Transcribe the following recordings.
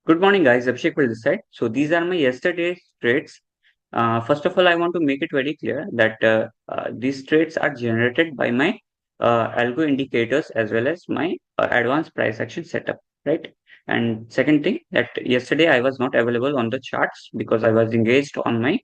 Good morning, guys. Abhishek will decide. So these are my yesterday's trades. First of all, I want to make it very clear that these trades are generated by my algo indicators as well as my advanced price action setup, right? And second thing that yesterday I was not available on the charts because I was engaged on my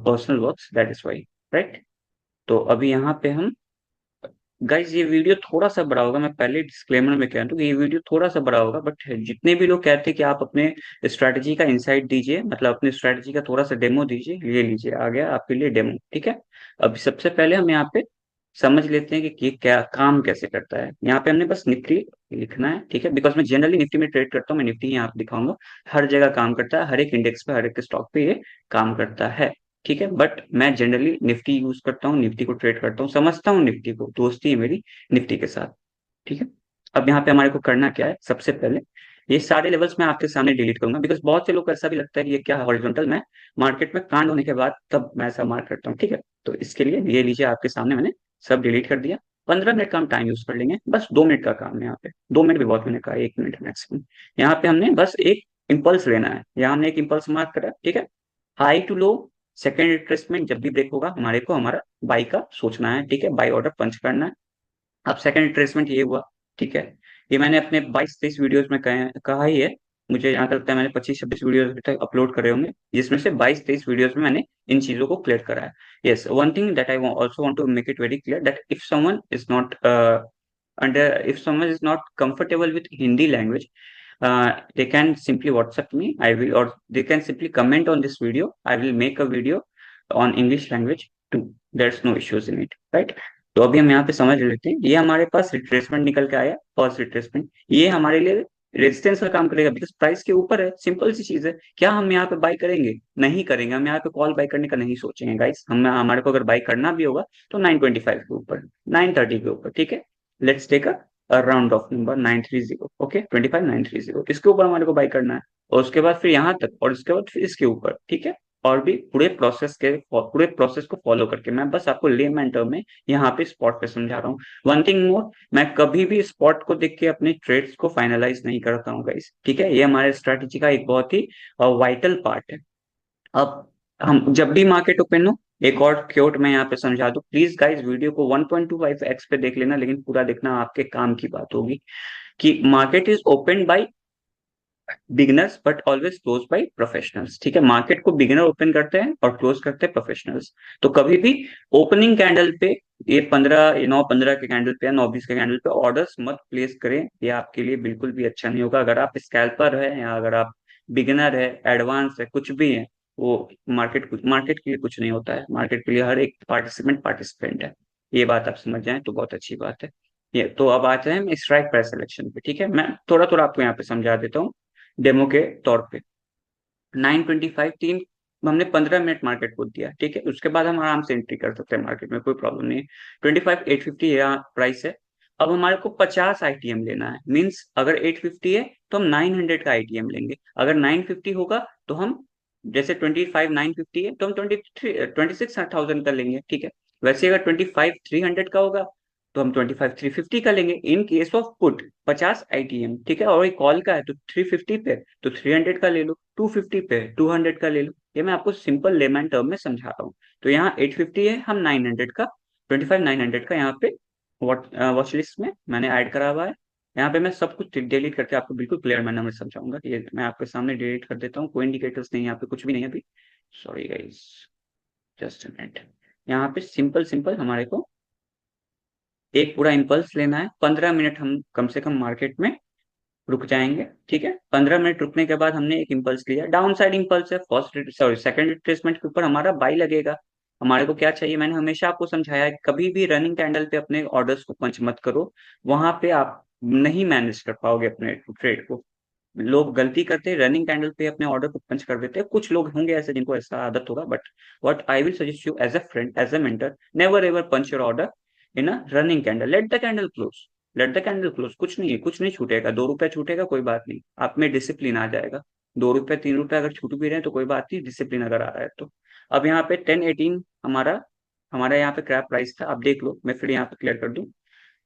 personal works. That is why, right? तो अभी यहाँ पे हम guys ये video थोड़ा सा बड़ा होगा। मैं पहले डिस्क्लेमर में कह दूं कि ये वीडियो थोड़ा सा बड़ा होगा, बट जितने भी लोग कहते हैं कि आप अपने स्ट्रैटेजी का इंसाइट दीजिए, मतलब अपने स्ट्रैटेजी का थोड़ा सा डेमो दीजिए, ये लीजिए आ गया आपके लिए डेमो। ठीक है। अब सबसे पहले हम यहाँ पे समझ लेते हैं कि ये क्या काम कैसे करता है। यहाँ पे हमने बस निफ्टी लिखना है, ठीक है, बिकॉज मैं जनरली निफ्टी में ट्रेड करता हूँ। मैं निफ्टी यहाँ पे दिखाऊंगा। हर जगह काम करता है, हर एक इंडेक्स पे, हर एक स्टॉक पे ये काम करता है। ठीक है, बट मैं जनरली निफ्टी यूज करता हूँ, निफ्टी को ट्रेड करता हूँ, समझता हूँ निफ्टी को, दोस्ती है मेरी निफ्टी के साथ। ठीक है। अब यहाँ पे हमारे को करना क्या है, सबसे पहले ये सारे लेवल्स मैं आपके सामने डिलीट करूंगा, बिकॉज बहुत से लोग को ऐसा भी लगता है कि ये क्या हॉरिजॉन्टल, मैं मार्केट में कांड होने के बाद तब मैं ऐसा मार्क करता हूँ। ठीक है। तो इसके लिए ये लीजिए आपके सामने मैंने सब डिलीट कर दिया। 15 मिनट का हम टाइम यूज कर लेंगे, बस 2 मिनट का काम है यहाँ पे। 2 मिनट भी बहुत, मैंने कहा 1 मिनट मैक्सिमम। यहाँ पे हमने बस एक इंपल्स लेना है। यहाँ हमने एक इंपल्स मार्क करा, ठीक है। High to low, second retracement जब भी ब्रेक होगा हमारे को हमारा बाई का सोचना है, ठीक है, बाई ऑर्डर पंच करना है। अब सेकंड रिट्रेसमेंट ये हुआ, ठीक है। ये मैंने अपने 22-23 वीडियोस में कहा ही है। मुझे यहाँ तक लगता है मैंने 25-26 वीडियोस अभी तक अपलोड करे होंगे, जिसमें से 22-23 वीडियोस में मैंने इन चीजों को क्लियर करा है। Yes, one thing that I also want to make it very clear that if someone is not if someone is not comfortable with Hindi language, they can simply WhatsApp me. Or they can simply comment on this video. I will make a video on English language too. There's no issues in it, right? तो अभी हम यहाँ पे समझ लेते हैं। ये हमारे पास रिट्रेसमेंट निकल के आया, फर्स्ट रिट्रेसमेंट। ये हमारे लिए रेजिस्टेंस का काम करेगा, बिकॉज प्राइस के ऊपर है। सिंपल सी चीज है। क्या हम यहाँ पे बाई करेंगे? नहीं करेंगे। हम यहाँ पे कॉल बाई करने का नहीं सोचेंगे गाइस। हम हमारे को अगर बाई करना भी होगा तो 925 के ऊपर, 930 के ऊपर, ठीक है। Let's take a round off number 930, okay, 25,930, इसके ऊपर हमारे को बाई करना है। और उसके बाद फिर यहाँ तक, और उसके बाद फिर इसके ऊपर, ठीक है। और भी पूरे प्रोसेस को फॉलो करके मैं बस आपको लेमैन टर्म में यहाँ पे स्पॉट पे समझा रहा हूँ। वन थिंग मोर, मैं कभी भी स्पॉट को देख के अपने ट्रेड्स को फाइनलाइज नहीं करता हूँ गाइस, ठीक है। ये हमारे स्ट्रेटेजी का एक बहुत ही वाइटल पार्ट है। अब हम जब भी मार्केट ओपन हो, एक और क्योट मैं यहाँ पे समझा दूं, प्लीज गाइस वीडियो को 1.25x पे देख लेना, लेकिन पूरा देखना, आपके काम की बात होगी। कि market is open by beginners but always close by professionals, ठीक है। मार्केट को बिगिनर ओपन करते हैं और क्लोज करते हैं प्रोफेशनल्स। तो कभी भी ओपनिंग कैंडल पे, ये 9-15 के कैंडल पे या 9-20 के कैंडल पे ऑर्डर्स मत प्लेस करें। ये आपके लिए बिल्कुल भी अच्छा नहीं होगा। अगर आप स्कैल्पर है या अगर आप बिगिनर है, एडवांस है, कुछ भी है, वो मार्केट के लिए कुछ नहीं होता है। मार्केट के लिए हर एक पार्टिसिपेंट है। ये बात आप समझ जाए तो बहुत अच्छी बात है। ये तो अब आते हैं हम स्ट्राइक प्राइस सिलेक्शन पे, ठीक है। मैं थोड़ा थोड़ा आपको यहाँ पे समझा देता हूँ डेमो के तौर पे। 925 तीन हमने 15 मिनट मार्केट को दिया, ठीक है। उसके बाद हम आराम से एंट्री कर सकते हैं मार्केट में, कोई प्रॉब्लम नहीं है। 25,850 यहाँ प्राइस है। अब हमारे को 50 आईटीएम लेना है। मींस अगर 850 है तो हम 900 का आईटीएम लेंगे। अगर 950 होगा तो हम, जैसे 25,950 है तो हम 26,000 का लेंगे, ठीक है। वैसे अगर 25,300 का होगा तो हम 25,350 का लेंगे in case of put. 50 ITM, ठीक है। और ये कॉल का है तो 350 पे तो 300 का ले लो, 250 पे 200 का ले लो। ये मैं आपको सिंपल लेमैन टर्म में समझा रहा हूँ। तो यहाँ 850 है, हम 900 का, 25,900 का यहाँ पे वॉच लिस्ट में मैंने ऐड करा हुआ है। यहाँ पे मैं सब कुछ डिलीट करके आपको बिल्कुल क्लियर मैनर में समझाऊंगा। ये मैं आपके सामने डिलीट कर देता हूँ, कोई इंडिकेटर्स नहीं है यहाँ पे, कुछ भी नहीं है अभी। Sorry guys, just a minute. यहाँ पे सिंपल सिंपल हमारे को एक पूरा इम्पल्स लेना है। 15 मिनट हम कम से कम मार्केट में रुक जाएंगे, ठीक है। 15 मिनट रुकने के बाद हमने एक इम्पल्स लिया, डाउन साइड इम्पल्स है। सेकंड रिट्रेसमेंट के ऊपर हमारा बाई लगेगा। हमारे को क्या चाहिए, मैंने हमेशा आपको समझाया है, कभी भी रनिंग कैंडल पे अपने ऑर्डर्स को पंच मत करो। वहां पे आप नहीं मैनेज कर पाओगे अपने ट्रेड को। लोग गलती करते हैं, रनिंग कैंडल पे अपने ऑर्डर को पंच कर देते हैं। कुछ लोग होंगे ऐसे जिनको ऐसा आदत होगा, but what I will suggest you as a friend, as a mentor, never ever punch your order in a running candle. Let the candle close, let the candle close. कुछ नहीं है, कुछ नहीं छूटेगा। 2 रुपए छूटेगा कोई बात नहीं, आप में डिसिप्लिन आ जाएगा। 2 रुपए 3 रुपए अगर छूट भी रहे हैं तो कोई बात नहीं, डिसिप्लिन अगर आ रहा है तो। अब यहाँ पे 10-18 हमारा हमारा यहाँ पे क्रैप प्राइस था। अब देख लो, मैं फिर यहाँ पे क्लियर कर दूं।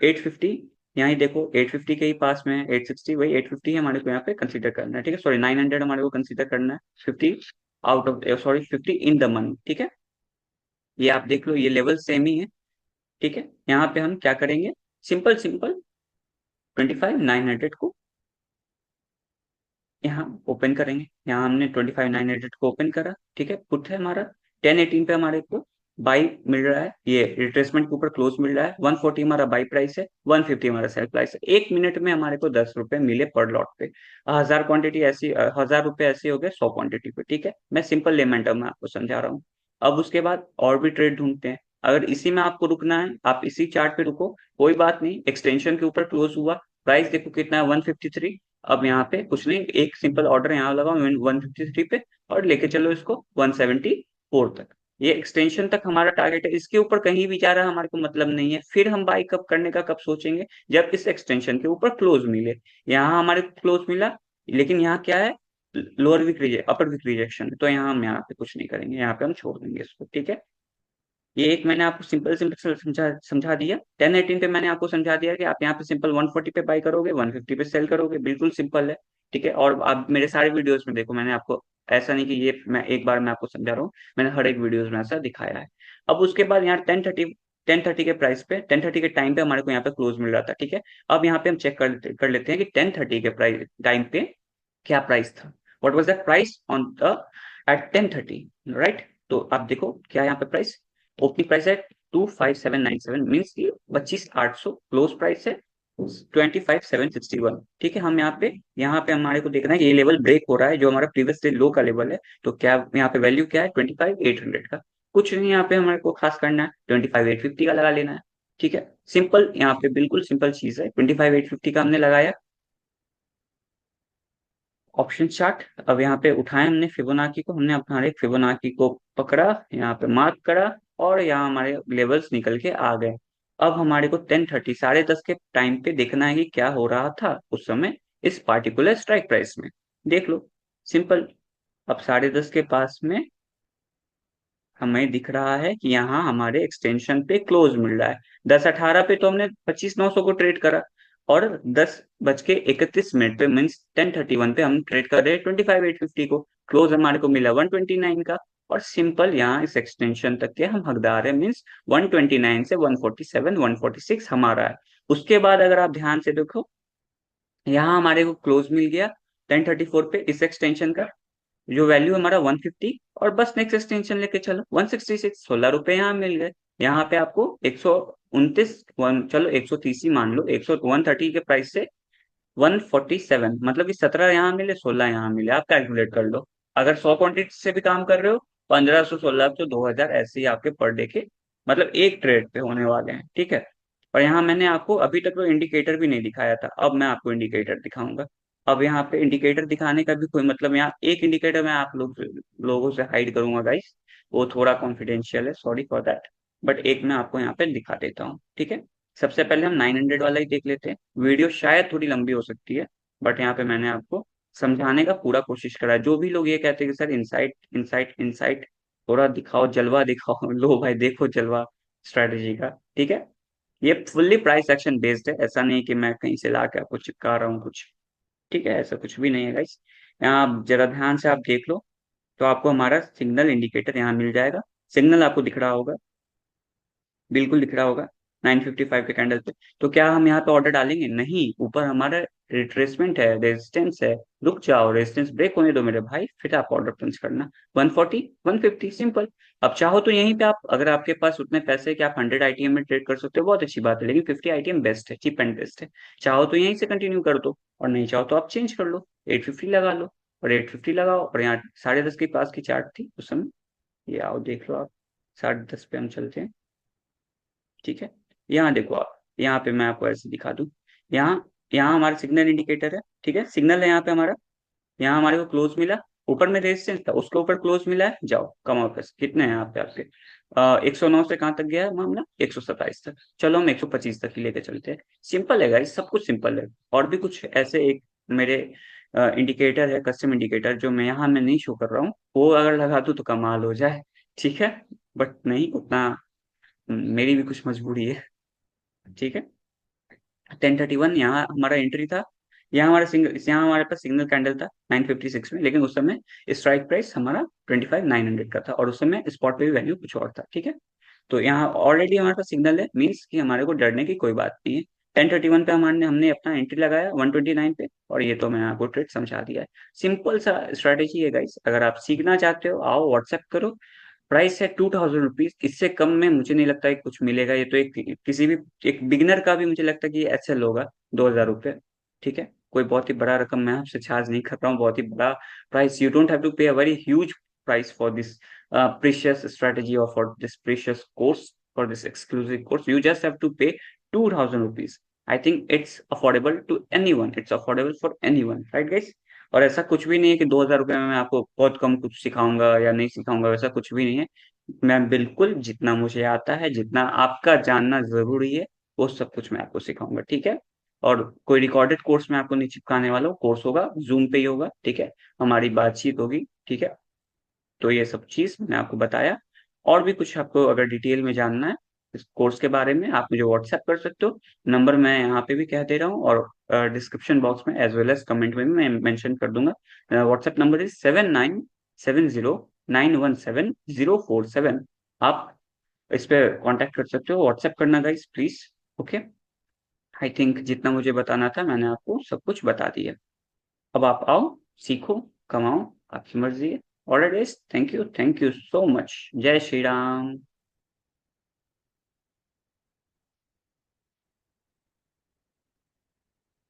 850 यहाँ ही देखो 850 के ही पास में है, 860, वही 850 हमारे को यहाँ पे कंसीडर करना है, ठीक है, सॉरी 900 हमारे को कंसीडर करना है, 50 out of, sorry 50 in the money, ठीक है। ये आप देख लो, ये लेवल सेम ही है, ठीक है। यहाँ पे हम क्या करेंगे, सिंपल सिंपल 25,900 को यहाँ ओपन करेंगे। यहाँ हमने 25,900 को ओपन करा, ठीक है, पुट है हमारा 1018 पे हमारे को बाई मिल रहा है, ये रिट्रेसमेंट के ऊपर क्लोज मिल रहा है, 140 हमारा बाई प्राइस है, 150 हमारा सेल प्राइस है। 1 मिनट में हमारे को 10 रुपए मिले पर लॉट पे। 1000 क्वांटिटी ऐसी, 1000 रुपए ऐसी हो गए 100 क्वांटिटी पे, ठीक है। मैं सिंपल लेमन टर्म में आपको समझा रहा हूँ। अब उसके बाद और भी ट्रेड ढूंढते हैं। अगर इसी में आपको रुकना है, आप इसी चार्ट पे रुको, कोई बात नहीं। एक्सटेंशन के ऊपर क्लोज हुआ, प्राइस देखो कितना है, 153। अब यहाँ पे कुछ नहीं, एक सिंपल ऑर्डर यहाँ लगाओ 153 पे, और लेके चलो इसको 174 तक। ये एक्सटेंशन तक हमारा टारगेट है, इसके ऊपर कहीं भी जा रहा है हमारे को मतलब नहीं है। फिर हम बाई कब करने का कब सोचेंगे, जब इस एक्सटेंशन के ऊपर क्लोज मिले। यहाँ हमारे को क्लोज मिला, लेकिन यहाँ क्या है, लोअर वीक अपर वीक रिजेक्शन, तो यहाँ हम यहाँ पे कुछ नहीं करेंगे, यहाँ पे हम छोड़ देंगे इसको, ठीक है। ये एक मैंने आपको सिंपल सिंपल समझा समझा दिया। 1018 पे मैंने आपको समझा दिया कि आप यहाँ पे सिंपल 140 पे बाई करोगे, 150 पे सेल करोगे, बिल्कुल सिंपल है, ठीक है। और आप मेरे सारे वीडियोस में देखो, मैंने आपको ऐसा नहीं कि ये मैं एक बार में आपको समझा रहा हूँ, मैंने हर एक वीडियोस में ऐसा दिखाया है। अब उसके बाद यहाँ 1030 के प्राइस पे, 1030 के टाइम पे हमारे को यहाँ पे क्लोज मिल रहा था, ठीक है। अब यहाँ पे हम चेक कर लेते हैं कि 1030 के प्राइस टाइम पे क्या प्राइस था, what was the price on the at 1030, right. तो आप देखो क्या यहाँ पे प्राइस, ओपनिंग प्राइस है 25797, मीन्स की 25,800, क्लोज प्राइस है 25,761, ठीक है। हम यहाँ पे हमारे को देखना है कि ये लेवल ब्रेक हो रहा है, जो हमारा प्रीवियस डे लो का लेवल है। तो क्या यहाँ पे वैल्यू क्या है, 25,800 का। कुछ नहीं यहाँ पे हमारे को खास करना है, 25,850 का लगा लेना है, ठीक है। सिंपल, यहाँ पे बिल्कुल सिंपल चीज है, 25,850 का हमने लगाया। ऑप्शन चार्ट, अब यहाँ पे उठाए हमने फिबोनाची को, हमने हमारे फिबोनाची को पकड़ा, यहाँ पे मार्क करा, और यहाँ हमारे लेवल्स निकल के आ गए। अब हमारे को 1030, 10:30 के टाइम पे देखना है कि क्या हो रहा था उस समय इस पार्टिकुलर स्ट्राइक प्राइस में। देख लो, सिंपल। अब 10:30 के पास में हमें दिख रहा है कि यहाँ हमारे एक्सटेंशन पे क्लोज मिल रहा है। 10:18 पे तो हमने 25,900 को ट्रेड करा, और 10:31 पे मीन्स 10:31 पे हम ट्रेड कर रहे हैं 25,850 को। क्लोज हमारे को मिला 129 का, और सिंपल यहाँ इस एक्सटेंशन तक के हम हकदार है, मीन्स 129 से 147 146 हमारा है। उसके बाद अगर आप ध्यान से देखो, यहाँ हमारे को क्लोज मिल गया 10:34 पे इस एक्सटेंशन का, जो वैल्यू हमारा 150, और बस नेक्स्ट एक्सटेंशन लेके चलो 166, 16 रुपए यहाँ मिल गए। यहाँ पे आपको 129, चलो 130 ही मान लो, 130 के प्राइस से 147, मतलब कि 17 यहाँ मिले, 16 यहाँ मिले, आप कैलकुलेट कर लो। अगर 100 क्वांटिटी से भी काम कर रहे हो, 1500, 1600, 2000 ऐसे ही आपके पर डे के, मतलब एक ट्रेड पे होने वाले हैं, ठीक है। और यहाँ मैंने आपको अभी तक तो इंडिकेटर भी नहीं दिखाया था, अब मैं आपको इंडिकेटर दिखाऊंगा। अब यहाँ पे इंडिकेटर दिखाने का भी कोई मतलब, यहाँ एक इंडिकेटर मैं आप लोगों से हाइड करूंगा गाइस, वो थोड़ा कॉन्फिडेंशियल है, सॉरी फॉर दैट। बट एक मैं आपको यहाँ पे दिखा देता हूँ, ठीक है। सबसे पहले हम 900 वाला ही देख लेते हैं। वीडियो शायद थोड़ी लंबी हो सकती है, बट यहाँ पे मैंने आपको समझाने का पूरा कोशिश करा है। जो भी लोग ये कहते हैं कि सर इनसाइट इनसाइट इनसाइट, थोड़ा दिखाओ जलवा दिखाओ, लो भाई देखो जलवा स्ट्रेटेजी का, ठीक है। ये फुल्ली प्राइस एक्शन बेस्ड है, ऐसा नहीं कि मैं कहीं से ला के आपको चिपका रहा हूँ कुछ, ठीक है, ऐसा कुछ भी नहीं है गाइस। यहाँ आप जरा ध्यान से आप देख लो, तो आपको हमारा सिग्नल इंडिकेटर यहाँ मिल जाएगा। सिग्नल आपको दिख रहा होगा, बिल्कुल दिख रहा होगा 955 के कैंडल पे। तो क्या हम यहाँ पे ऑर्डर डालेंगे, नहीं, ऊपर हमारा रिट्रेसमेंट है, रेजिस्टेंस है, रुक जाओ, रेजिस्टेंस ब्रेक होने दो मेरे भाई, फिर आप ऑर्डर पंच करना 140 150, सिंपल। अब चाहो तो यहीं पे आप, अगर आपके पास उतने पैसे कि आप 100 आईटीएम में ट्रेड कर सकते हो, बहुत अच्छी बात है, लेकिन 50 आईटीएम बेस्ट है, चीप एंड बेस्ट है। चाहो तो यहीं से कंटिन्यू कर दो, और नहीं चाहो तो आप चेंज कर लो, 850 लगा लो, और 850 लगाओ। और यहाँ 10:30 के पास की चार्ट थी उस समय, ये आओ देख लो आप, 10:30 पे हम चलते हैं, ठीक है। यहाँ देखो आप, यहाँ पे मैं आपको ऐसे दिखा दूं, यहाँ यहाँ हमारा सिग्नल इंडिकेटर है, ठीक है, सिग्नल है यहाँ पे हमारा। यहाँ हमारे को क्लोज मिला, ऊपर में रेजिस्टेंस था, उसके ऊपर क्लोज मिला है, जाओ कमाओ पैसे। कितने हैं यहाँ पे आपके, 109 से कहाँ तक गया है मामला, 127 तक। चलो हम 125 तक ही लेके चलते हैं। सिंपल है गाइस, सब कुछ सिंपल है। और भी कुछ ऐसे एक मेरे इंडिकेटर है, कस्टम इंडिकेटर, जो मैं यहाँ में नहीं शो कर रहा हूँ, वो अगर लगा दूं तो कमाल हो जाए, ठीक है। बट नहीं उतना, मेरी भी कुछ मजबूरी है, ठीक है। 10:31 यहाँ हमारा एंट्री था। यहाँ हमारे पास सिग्नल कैंडल था 9:56 में, लेकिन उस समय स्ट्राइक प्राइस हमारा 25,900 का था, और उस समय स्पॉट पे भी वैल्यू कुछ और था। ठीक है, तो यहाँ ऑलरेडी हमारे पास सिग्नल है, मीन्स कि हमारे को डरने की कोई बात नहीं है। 10:31 पे हमने अपना एंट्री लगाया 129 पे, और ये तो मैं आपको ट्रेड समझा दिया है। सिंपल सा स्ट्रेटेजी है गाइस, अगर आप सीखना चाहते हो आओ व्हाट्सएप करो। प्राइस है 2,000 रुपीज, इससे कम में मुझे नहीं लगता है कुछ मिलेगा। ये तो एक किसी भी एक बिगिनर का भी मुझे लगता है कि एचएल होगा 2,000 रुपये। ठीक है, कोई बहुत ही बड़ा रकम मैं आपसे चार्ज नहीं कर रहा हूँ, बहुत ही बड़ा price. You don't have to pay a very huge price for this precious strategy or for this precious course, for this exclusive course. You just have to pay 2,000 rupees. I think it's affordable to anyone. It's affordable for anyone, right guys? और ऐसा कुछ भी नहीं है कि 2,000 रुपये में मैं आपको बहुत कम कुछ सिखाऊंगा या नहीं सिखाऊंगा, वैसा कुछ भी नहीं है। मैं बिल्कुल जितना मुझे आता है, जितना आपका जानना जरूरी है, वो सब कुछ मैं आपको सिखाऊंगा। ठीक है, और कोई रिकॉर्डेड कोर्स में आपको नहीं चिपकाने वाला हूँ, कोर्स होगा जूम पे ही होगा। ठीक है, हमारी बातचीत होगी। ठीक है, तो ये सब चीज मैंने आपको बताया। और भी कुछ आपको अगर डिटेल में जानना है इस कोर्स के बारे में, आप मुझे व्हाट्सएप कर सकते हो। नंबर मैं यहाँ पे भी कह दे रहा हूँ, और डिस्क्रिप्शन बॉक्स में एज वेल एज कमेंट में भी मैं मेंशन कर दूंगा। WhatsApp number is 7970917047। आप इस पे कांटेक्ट कर सकते हो, व्हाट्सएप करना guys please. Okay, I think जितना मुझे बताना था मैंने आपको सब कुछ बता दिया। अब आप आओ, सीखो, कमाओ, आपकी मर्जी है। Alright guys, thank you so much. जय श्री राम।